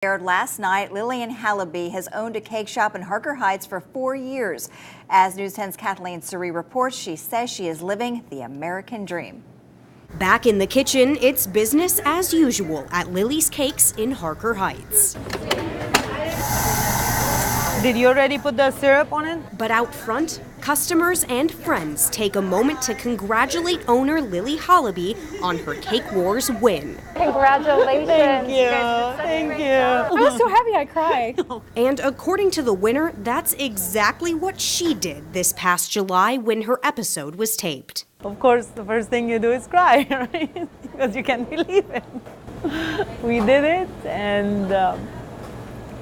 Aired last night, Lillian Hallaby has owned a cake shop in Harker Heights for 4 years. As News 10's Kathleen Surrey reports, she says she is living the American dream. Back in the kitchen, it's business as usual at Lily's Cakes in Harker Heights. Did you already put the syrup on it? But out front, customers and friends take a moment to congratulate owner Lily Hallaby on her Cake Wars win. Congratulations. Thank you. Thank you. I was so happy I cried. And according to the winner, that's exactly what she did this past July when her episode was taped. Of course, the first thing you do is cry, right? Because you can't believe it. We did it, and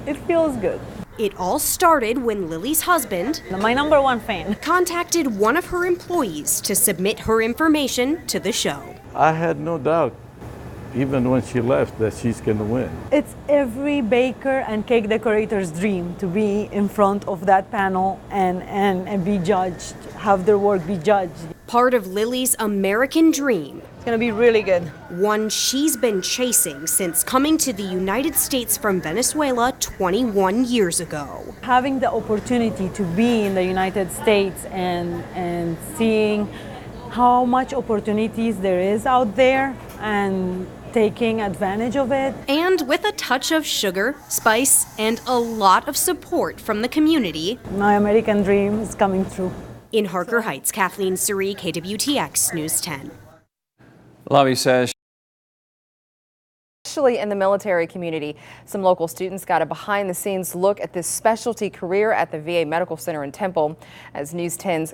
it feels good. It all started when Lily's husband, My #1 fan. contacted one of her employees to submit her information to the show. I had no doubt, even when she left, that she's going to win. It's every baker and cake decorator's dream to be in front of that panel and be judged, have their work be judged. Part of Lily's American dream. It's gonna be really good. One she's been chasing since coming to the United States from Venezuela 21 years ago. Having the opportunity to be in the United States and seeing how much opportunities there is out there and taking advantage of it. And with a touch of sugar, spice, and a lot of support from the community. My American dream is coming true. In Harker Heights, Kathleen Surrey, KWTX News 10. Lobby says Especially in the military community, some local students got a behind-the-scenes look at this specialty career at the VA Medical Center in Temple. As News 10's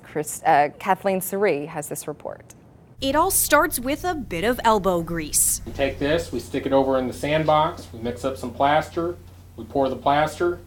Kathleen Surrey has this report. It all starts with a bit of elbow grease. We take this, we stick it over in the sandbox, we mix up some plaster, we pour the plaster,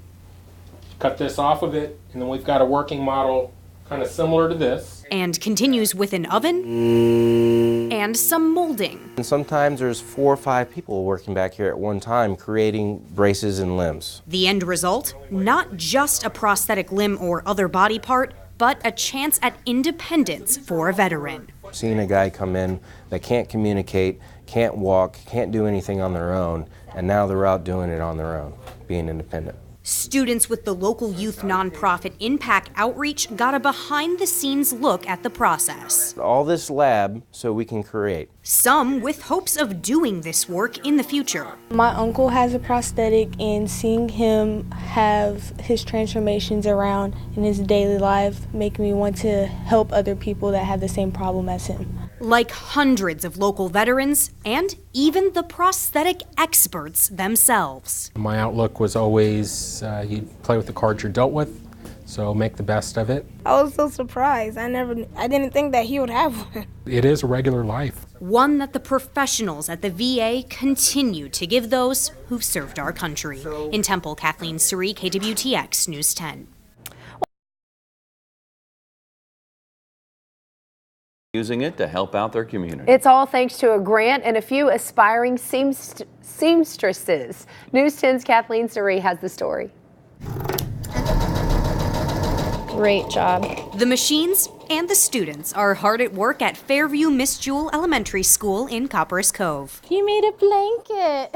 cut this off of it, and then we've got a working model kind of similar to this. And continues with an oven and some molding. And sometimes there's 4 or 5 people working back here at one time creating braces and limbs. The end result, not just a prosthetic limb or other body part, but a chance at independence for a veteran. Seeing a guy come in that can't communicate, can't walk, can't do anything on their own, and now they're out doing it on their own, being independent. Students with the local youth nonprofit Impact Outreach got a behind-the-scenes look at the process. All this lab so we can create. Some with hopes of doing this work in the future. My uncle has a prosthetic, and seeing him have his transformations around in his daily life make me want to help other people that have the same problem as him. Like hundreds of local veterans and even the prosthetic experts themselves. My outlook was always you play with the cards you're dealt with, so make the best of it. I was so surprised. I didn't think that he would have one. It is a regular life. One that the professionals at the VA continue to give those who've served our country. In Temple, Kathleen Surrey, KWTX News 10. using it to help out their community. It's all thanks to a grant and a few aspiring seamstresses. News 10's Kathleen Surrey has the story. Great job. The machines and the students are hard at work at Fairview Miss Jewel Elementary School in Copperas Cove. You made a blanket.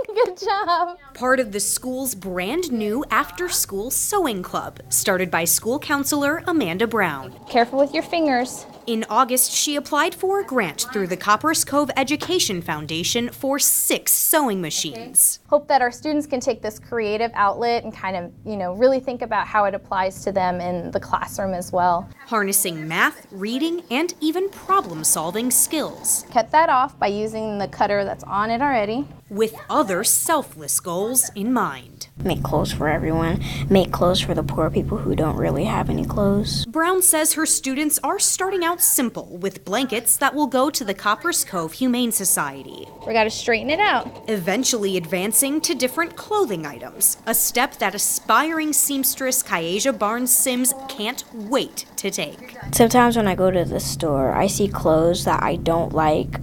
Good job. Part of the school's brand new after-school sewing club, started by school counselor Amanda Brown. Careful with your fingers. In August, she applied for a grant through the Copperas Cove Education Foundation for 6 sewing machines. Hope that our students can take this creative outlet and kind of, really think about how it applies to them in the classroom as well. Harnessing math, reading, and even problem-solving skills. Cut that off by using the cutter that's on it already. With other selfless goals in mind. Make clothes for everyone. Make clothes for the poor people who don't really have any clothes. Brown says her students are starting out simple with blankets that will go to the Copperas Cove Humane Society. We got to straighten it out. Eventually advancing to different clothing items, a step that aspiring seamstress Kyaja Barnes-Sims can't wait to take. Sometimes when I go to the store, I see clothes that I don't like,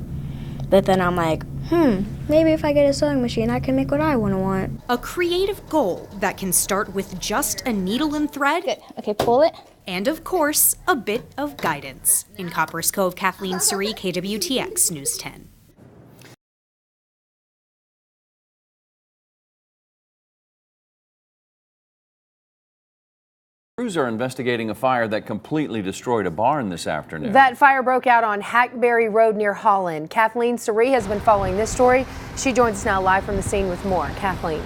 but then I'm like, maybe if I get a sewing machine, I can make what I want. A creative goal that can start with just a needle and thread. Good. Okay, pull it. And of course, a bit of guidance. In Copperas Cove, Kathleen Surrey, KWTX News 10. Crews are investigating a fire that completely destroyed a barn this afternoon. That fire broke out on Hackberry Road near Holland. Kathleen Surrey has been following this story. She joins us now live from the scene with more. Kathleen.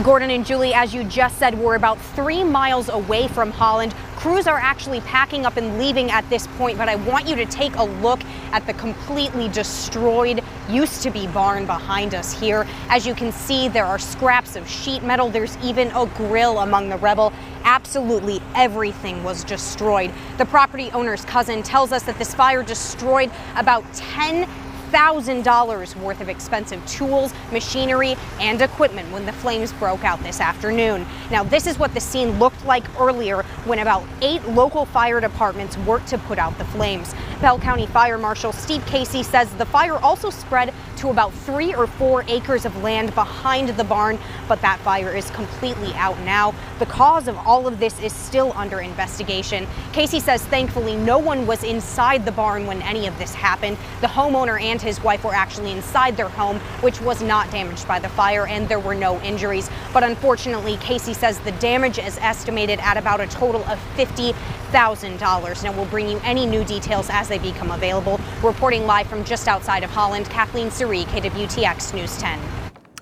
Gordon and Julie, as you just said, we're about 3 miles away from Holland. Crews are actually packing up and leaving at this point, but I want you to take a look at the completely destroyed, used to be barn behind us here. As you can see, there are scraps of sheet metal. There's even a grill among the rubble. Absolutely everything was destroyed. The property owner's cousin tells us that this fire destroyed about $10,000 worth of expensive tools, machinery, and equipment when the flames broke out this afternoon. Now, this is what the scene looked like earlier when about 8 local fire departments worked to put out the flames. Bell County Fire Marshal Steve Casey says the fire also spread to about 3 or 4 acres of land behind the barn, but that fire is completely out now. The cause of all of this is still under investigation. Casey says thankfully no one was inside the barn when any of this happened. The homeowner and his wife were actually inside their home, which was not damaged by the fire, and there were no injuries. But unfortunately, Casey says the damage is estimated at about a total of $50,000. Now, we'll bring you any new details as they become available. Reporting live from just outside of Holland, Kathleen Surrey, KWTX News 10.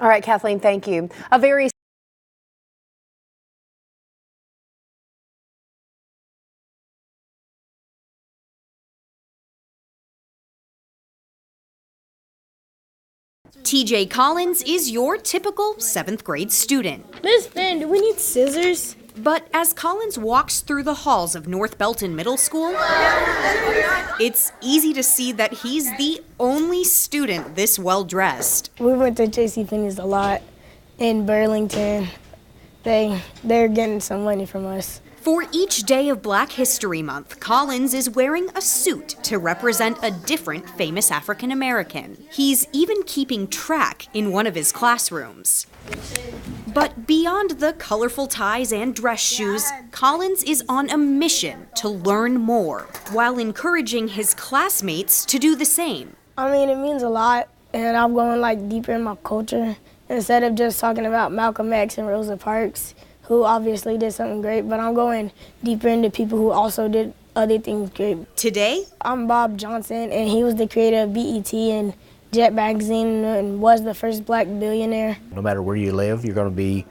All right, Kathleen, thank you. A very TJ Collins is your typical 7th grade student. Miss Finn, do we need scissors? But as Collins walks through the halls of North Belton Middle School, it's easy to see that he's the only student this well dressed. We went to JCPenney's a lot in Burlington. They're getting some money from us. For each day of Black History Month, Collins is wearing a suit to represent a different famous African American. He's even keeping track in one of his classrooms. But beyond the colorful ties and dress shoes, Collins is on a mission to learn more, while encouraging his classmates to do the same. I mean, it means a lot, and I'm going deeper in my culture. Instead of just talking about Malcolm X and Rosa Parks, who obviously did something great, but I'm going deeper into people who also did other things great. Today, I'm Bob Johnson, and he was the creator of BET and Jet Magazine and was the first Black billionaire. No matter where you live, you're going to be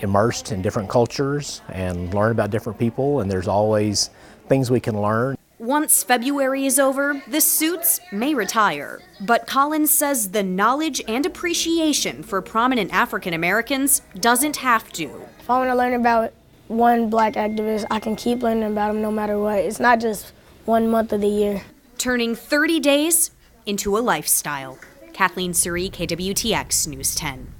immersed in different cultures and learn about different people, and there's always things we can learn. Once February is over, the suits may retire. But Collins says the knowledge and appreciation for prominent African Americans doesn't have to. If I want to learn about one Black activist, I can keep learning about him no matter what. It's not just 1 month of the year. Turning 30 days into a lifestyle. Kathleen Surrey, KWTX News 10.